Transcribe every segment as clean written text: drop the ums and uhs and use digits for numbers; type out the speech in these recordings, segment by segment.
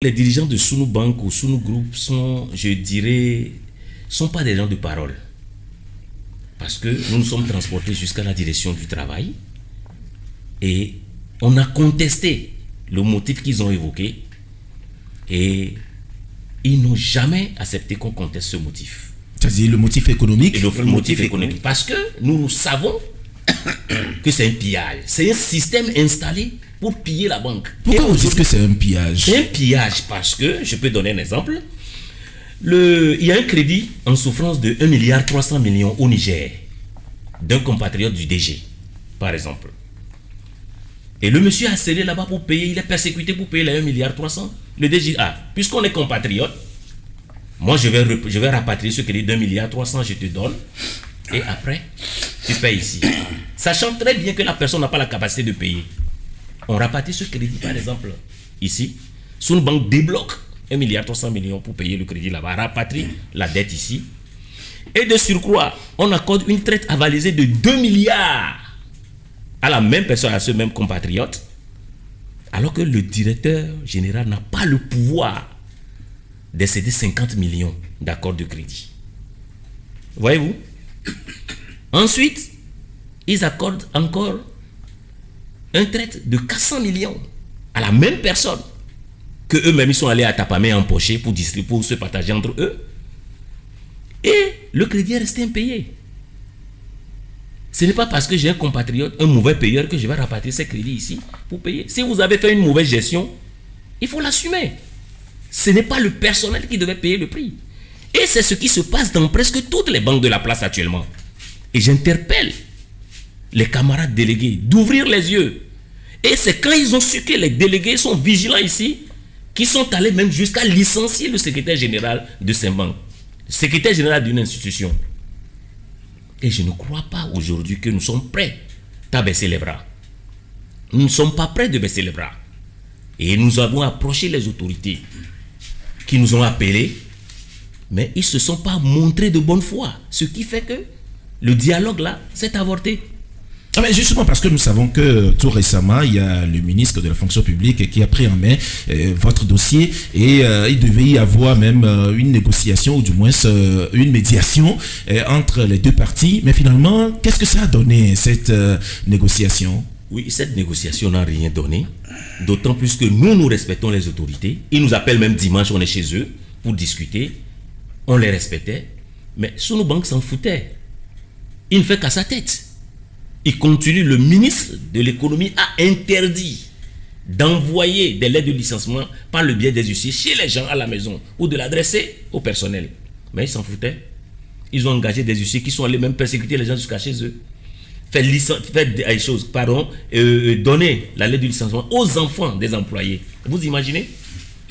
Les dirigeants de Sunu Bank ou Sunu Group sont, je dirais, sont pas des gens de parole. Parce que nous nous sommes transportés jusqu'à la direction du travail et on a contesté le motif qu'ils ont évoqué et ils n'ont jamais accepté qu'on conteste ce motif. C'est-à-dire le motif économique. Et le motif économique. Parce que nous savons que c'est un pillage. C'est un système installé pour piller la banque. Pourquoi vous dites que c'est un pillage? C'est un pillage parce que, je peux donner un exemple, il y a un crédit en souffrance de 1,3 milliard au Niger, d'un compatriote du DG, par exemple. Et le monsieur a scellé là-bas pour payer, il est persécuté pour payer les 1,3 milliard. Le DG, puisqu'on est compatriote, moi je vais rapatrier ce crédit d'1,3 milliard, je te donne, et après, tu payes ici. Sachant très bien que la personne n'a pas la capacité de payer. On rapatrie ce crédit, par exemple, ici. Sunu Bank débloque 1,3 milliard pour payer le crédit là-bas, rapatrie la dette ici. Et de surcroît, on accorde une traite avalisée de 2 milliards à la même personne, à ce même compatriote, alors que le directeur général n'a pas le pouvoir d'excéder 50 millions d'accords de crédit. Voyez-vous? Ensuite, ils accordent encore un traite de 400 millions à la même personne que eux-mêmes ils sont allés à Tapamé empocher pour distribuer, pour se partager entre eux. Et le crédit est resté impayé. Ce n'est pas parce que j'ai un compatriote, un mauvais payeur, que je vais rapatrier ces crédits ici pour payer. Si vous avez fait une mauvaise gestion, il faut l'assumer. Ce n'est pas le personnel qui devait payer le prix. Et c'est ce qui se passe dans presque toutes les banques de la place actuellement. Et j'interpelle les camarades délégués d'ouvrir les yeux. Et c'est quand ils ont su que les délégués sont vigilants ici, qu'ils sont allés même jusqu'à licencier le secrétaire général de ces banques, le secrétaire général d'une institution. Et je ne crois pas aujourd'hui que nous sommes prêts à baisser les bras. Nous ne sommes pas prêts de baisser les bras. Et nous avons approché les autorités qui nous ont appelés, mais ils ne se sont pas montrés de bonne foi. Ce qui fait que le dialogue là s'est avorté. Mais justement parce que nous savons que tout récemment, il y a le ministre de la fonction publique qui a pris en main votre dossier et il devait y avoir même une négociation ou du moins une médiation entre les deux parties. Mais finalement, qu'est-ce que ça a donné cette négociation? Oui, cette négociation n'a rien donné. D'autant plus que nous respectons les autorités. Ils nous appellent même dimanche, on est chez eux pour discuter. On les respectait. Mais Sunu Bank s'en foutait. Il ne fait qu'à sa tête. Il continue, le ministre de l'économie a interdit d'envoyer des lettres de licenciement par le biais des huissiers chez les gens à la maison ou de l'adresser au personnel. Mais ils s'en foutaient. Ils ont engagé des huissiers qui sont allés même persécuter les gens jusqu'à chez eux. Donner la lettre de licenciement aux enfants des employés. Vous imaginez?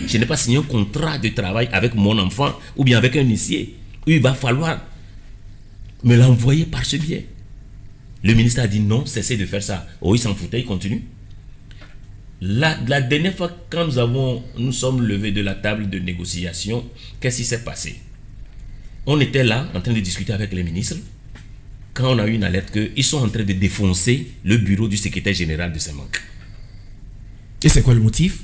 Je n'ai pas signé un contrat de travail avec mon enfant ou bien avec un huissier. Il va falloir me l'envoyer par ce biais. Le ministre a dit non, cessez de faire ça. Oh, il s'en foutait, il continue. La dernière fois, quand nous sommes levés de la table de négociation, qu'est-ce qui s'est passé? On était là, en train de discuter avec les ministres, quand on a eu une alerte qu'ils sont en train de défoncer le bureau du secrétaire général de ces banques. Et c'est quoi le motif?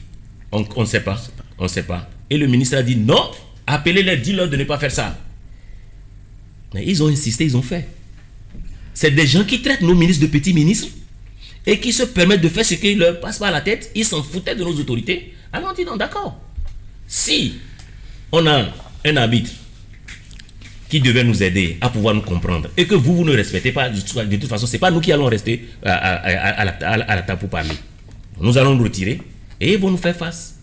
On ne sait pas. On ne sait pas. Et le ministre a dit non, appelez-les, dis-leur de ne pas faire ça. Mais ils ont insisté, ils ont fait. C'est des gens qui traitent nos ministres de petits ministres et qui se permettent de faire ce qui leur passe par la tête. Ils s'en foutaient de nos autorités. Alors on dit non, d'accord. Si on a un arbitre qui devait nous aider à pouvoir nous comprendre et que vous ne respectez pas, de toute façon, ce n'est pas nous qui allons rester à la table pour parler. Nous allons nous retirer et ils vont nous faire face.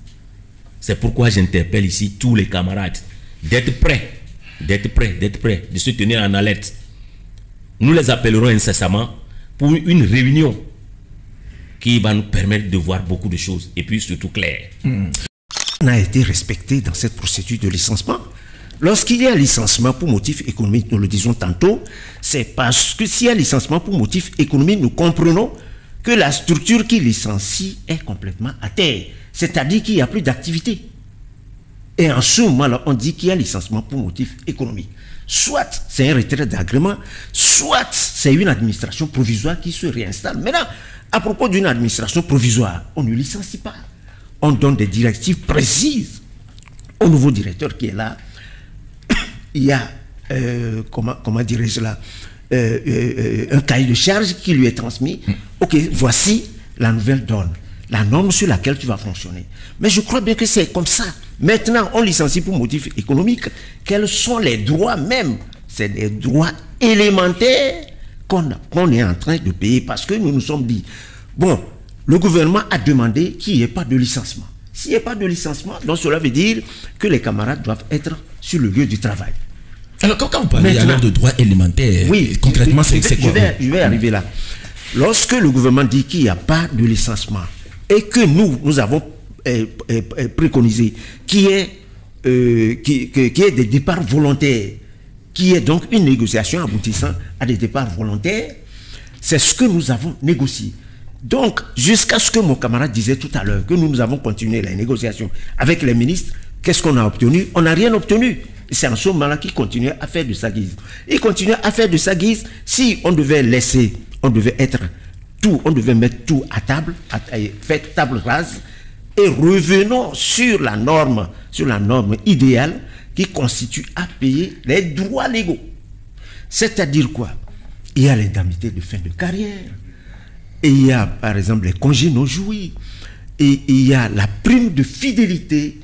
C'est pourquoi j'interpelle ici tous les camarades d'être prêts, de se tenir en alerte. Nous les appellerons incessamment pour une réunion qui va nous permettre de voir beaucoup de choses et puis surtout clair. On a été respecté dans cette procédure de licenciement. Lorsqu'il y a licenciement pour motif économique, nous le disons tantôt, c'est parce que s'il y a licenciement pour motif économique, nous comprenons que la structure qui licencie est complètement à terre. C'est-à-dire qu'il n'y a plus d'activité. Et en ce moment-là, on dit qu'il y a licenciement pour motif économique. Soit c'est un retrait d'agrément, soit c'est une administration provisoire qui se réinstalle. Maintenant, à propos d'une administration provisoire, on ne licencie pas. on donne des directives précises au nouveau directeur qui est là. Il y a, comment dirais-je là, un cahier de charge qui lui est transmis. Ok, voici la nouvelle donne, la norme sur laquelle tu vas fonctionner. Mais je crois bien que c'est comme ça. Maintenant, on licencie pour motif économique. Quels sont les droits même? C'est des droits élémentaires qu'on est en train de payer parce que nous nous sommes dit, bon, le gouvernement a demandé qu'il n'y ait pas de licenciement. S'il n'y a pas de licenciement, donc cela veut dire que les camarades doivent être sur le lieu du travail. Alors, quand vous parlez alors de droits élémentaires, oui, concrètement, c'est quoi? Je vais arriver là. Lorsque le gouvernement dit qu'il n'y a pas de licenciement et que nous avons préconisé qu'il y ait des départs volontaires, qu'il y ait donc une négociation aboutissant à des départs volontaires, c'est ce que nous avons négocié. Donc, jusqu'à ce que mon camarade disait tout à l'heure, que nous avons continué les négociations avec les ministres, qu'est-ce qu'on a obtenu? On n'a rien obtenu. C'est en ce moment-là qu'il continuait à faire de sa guise. Il continuait à faire de sa guise. Si on devait laisser, on devait mettre tout à table, faire table rase, et revenons sur la norme idéale qui constitue à payer les droits légaux. C'est-à-dire quoi? Il y a l'indemnité de fin de carrière, et il y a par exemple les congés non jouis, et il y a la prime de fidélité,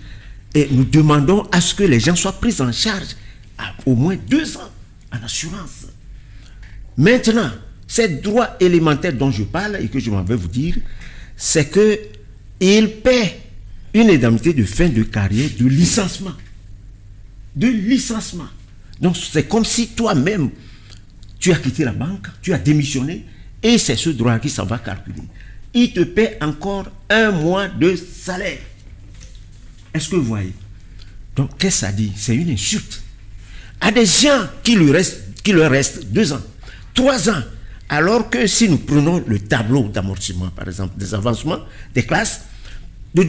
et nous demandons à ce que les gens soient pris en charge à au moins 2 ans en assurance. Maintenant, ces droits élémentaires dont je parle et que je m'en vais vous dire, c'est qu'ils paient une indemnité de fin de carrière de licenciement. De licenciement. Donc c'est comme si toi-même, tu as quitté la banque, tu as démissionné, et c'est ce droit qui s'en va calculer. Il te paie encore 1 mois de salaire. Est-ce que vous voyez? Donc qu'est-ce que ça dit? C'est une insulte. À des gens qui leur restent 2 ans, 3 ans, alors que si nous prenons le tableau d'amortissement, par exemple, des avancements des classes, en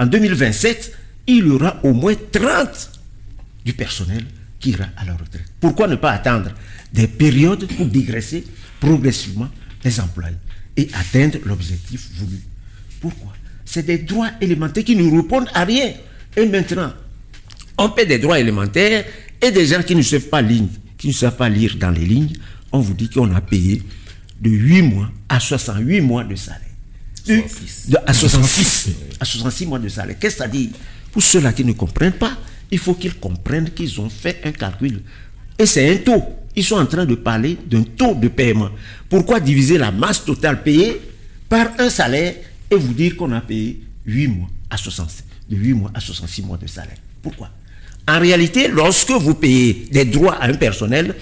2027, il y aura au moins 30 du personnel qui ira à la retraite. Pourquoi ne pas attendre des périodes pour digresser progressivement les employés et atteindre l'objectif voulu? Pourquoi? C'est des droits élémentaires qui ne répondent à rien. Et maintenant, on paie des droits élémentaires et des gens qui ne savent pas lire dans les lignes, on vous dit qu'on a payé de 8 mois à 68 mois de salaire. À 66 mois de salaire. Qu'est-ce que ça dit? Pour ceux-là qui ne comprennent pas, il faut qu'ils comprennent qu'ils ont fait un calcul. Et c'est un taux. Ils sont en train de parler d'un taux de paiement. Pourquoi diviser la masse totale payée par un salaire et vous dire qu'on a payé 8 mois à 66 mois de salaire? Pourquoi? En réalité, lorsque vous payez des droits à un personnel,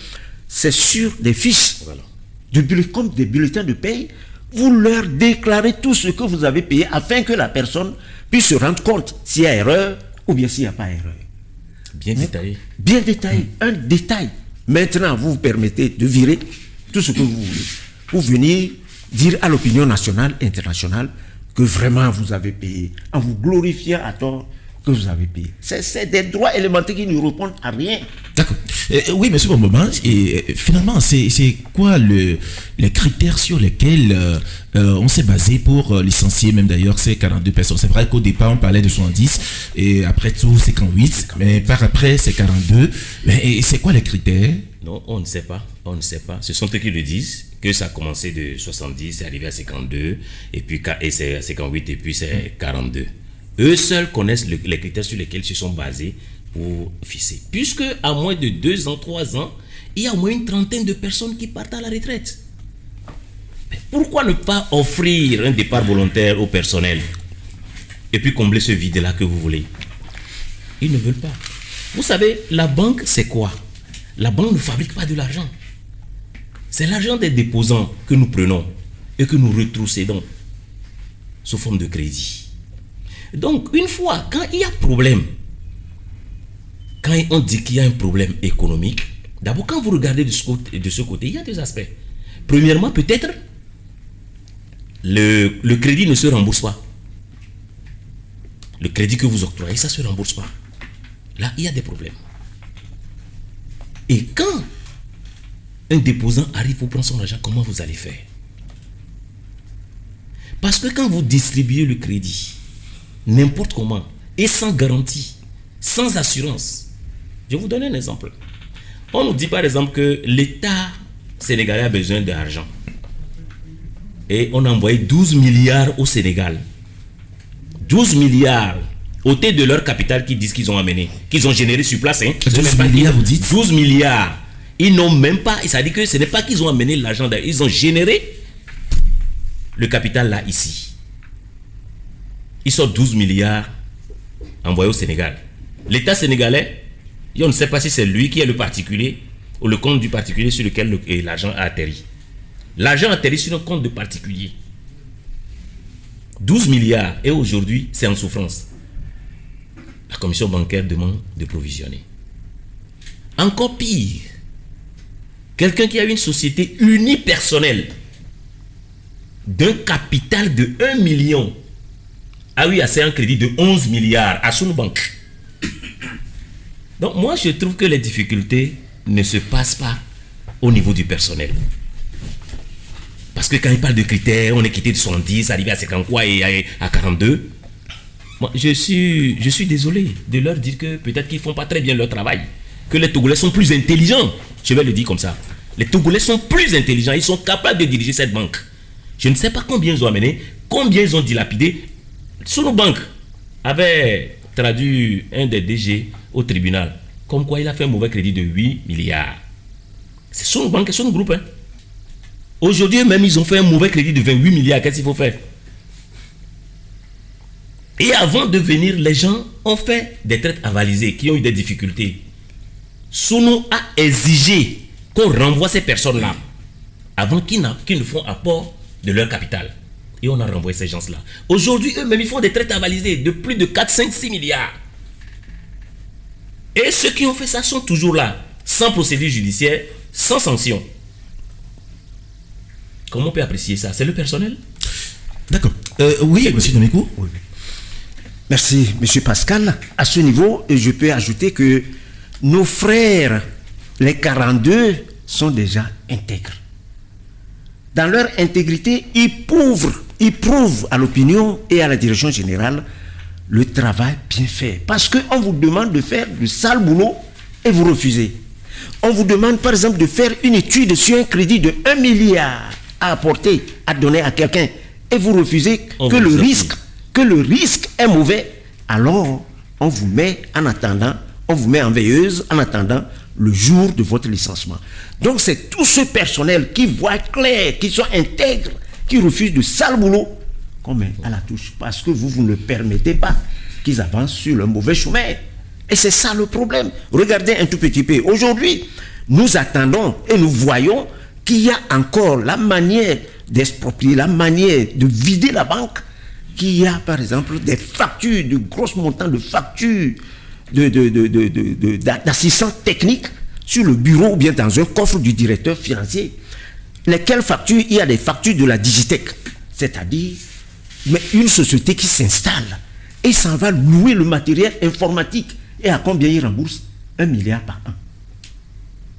c'est sur des fiches, comme des bulletins de paye, vous leur déclarez tout ce que vous avez payé afin que la personne puisse se rendre compte s'il y a erreur ou bien s'il n'y a pas erreur. Bien détaillé. Bien détaillé, un détail. Maintenant, vous vous permettez de virer tout ce que vous voulez pour venir dire à l'opinion nationale et internationale que vraiment vous avez payé, en vous glorifiant à tort que vous avez payé. C'est des droits élémentaires qui ne répondent à rien. D'accord. Oui, monsieur Bomboma, et finalement, c'est quoi les critères sur lesquels on s'est basé pour licencier même d'ailleurs ces 42 personnes? C'est vrai qu'au départ, on parlait de 70, et après tout, c'est 58, mais par après, c'est 42. Mais c'est quoi les critères? Non, on ne sait pas. On ne sait pas. Ce sont eux qui le disent, que ça a commencé de 70, c'est arrivé à 52, et puis c'est 58, et puis c'est 42. Eux seuls connaissent les critères sur lesquels ils se sont basés pour fixer. Puisque à moins de 2 ans, 3 ans, il y a au moins une trentaine de personnes qui partent à la retraite. Mais pourquoi ne pas offrir un départ volontaire au personnel et puis combler ce vide-là que vous voulez? Ils ne veulent pas. Vous savez, la banque, c'est quoi? La banque ne fabrique pas de l'argent. C'est l'argent des déposants que nous prenons et que nous retrocédons sous forme de crédit. Donc, une fois, quand il y a problème, quand on dit qu'il y a un problème économique, d'abord, quand vous regardez de ce côté, il y a 2 aspects. Premièrement, peut-être, le crédit ne se rembourse pas. Le crédit que vous octroyez, ça ne se rembourse pas. Là, il y a des problèmes. Et quand un déposant arrive pour prendre son argent, comment vous allez faire? Parce que quand vous distribuez le crédit, n'importe comment, et sans garantie, sans assurance, je vais vous donner un exemple. On nous dit par exemple que l'État sénégalais a besoin d'argent. Et on a envoyé 12 milliards au Sénégal. 12 milliards ôtés de leur capital qu'ils disent qu'ils ont amené, qu'ils ont généré sur place. 12 milliards, vous dites? 12 milliards. Ils n'ont même pas, ça dit que ce n'est pas qu'ils ont amené l'argent, ils ont généré le capital là, ici. Ils sont 12 milliards envoyés au Sénégal. L'État sénégalais, on ne sait pas si c'est lui qui est le particulier ou le compte du particulier sur lequel l'argent a atterri. L'argent a atterri sur un compte de particulier. 12 milliards et aujourd'hui, c'est en souffrance. La commission bancaire demande de provisionner. Encore pire, quelqu'un qui a une société unipersonnelle d'un capital de 1 million a eu assez un crédit de 11 milliards à son banque. Donc moi je trouve que les difficultés ne se passent pas au niveau du personnel. Parce que quand il parle de critères, on est quitté de 70, arrivé à 50 quoi et à 42. Moi, je suis désolé de leur dire que peut-être qu'ils ne font pas très bien leur travail. Que les Togolais sont plus intelligents. Je vais le dire comme ça. Les Togolais sont plus intelligents. Ils sont capables de diriger cette banque. Je ne sais pas combien ils ont amené, combien ils ont dilapidé. Sur nos banques avait traduit un des DG au tribunal. Comme quoi il a fait un mauvais crédit de 8 milliards. C'est son banque et son groupe. Hein. Aujourd'hui même, ils ont fait un mauvais crédit de 28 milliards. Qu'est-ce qu'il faut faire? Et avant de venir, les gens ont fait des traites avalisées qui ont eu des difficultés. Sounou a exigé qu'on renvoie ces personnes-là avant qu'ils ne font apport de leur capital. Et on a renvoyé ces gens-là. Aujourd'hui, eux-mêmes, ils font des traites avalisées de plus de 4, 5, 6 milliards. Et ceux qui ont fait ça sont toujours là, sans procédure judiciaire, sans sanction. Comment on peut apprécier ça? C'est le personnel? D'accord. Oui, M. Domikou. Oui. Merci, M. Pascal. À ce niveau, je peux ajouter que nos frères, les 42, sont déjà intègres. Dans leur intégrité, ils prouvent à l'opinion et à la direction générale le travail bien fait. Parce qu'on vous demande de faire du sale boulot et vous refusez. On vous demande par exemple de faire une étude sur un crédit de 1 milliard à apporter, à donner à quelqu'un et vous refusez que le risque est mauvais. Alors on vous met en attendant, on vous met en veilleuse en attendant le jour de votre licenciement. Donc c'est tout ce personnel qui voit clair, qui soit intègre, qui refuse de sale boulot, qu'on met à la touche. Parce que vous ne permettez pas qu'ils avancent sur le mauvais chemin. Et c'est ça le problème. Regardez un tout petit peu. Aujourd'hui, nous attendons et nous voyons qu'il y a encore la manière d'exproprier, la manière de vider la banque, qu'il y a par exemple des factures, de grosses montants de factures d'assistance technique sur le bureau ou bien dans un coffre du directeur financier. Lesquelles factures? Il y a des factures de la Digitech, c'est-à-dire une société qui s'installe et s'en va louer le matériel informatique. Et à combien il rembourse? 1 milliard par an.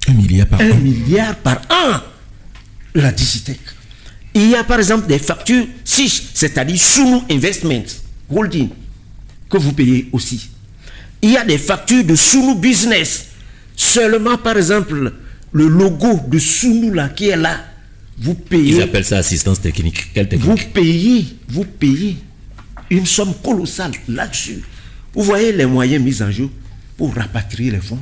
1 milliard par an. 1 milliard par an, la Digitech. Il y a par exemple des factures SICH, c'est-à-dire Sounou Investment Holding, que vous payez aussi. Il y a des factures de Sounou Business. Seulement par exemple, le logo de Sounou là qui est là, vous payez. Ils appellent ça assistance technique. Quelle technique? Vous payez une somme colossale là-dessus. Vous voyez les moyens mis en jeu pour rapatrier les fonds.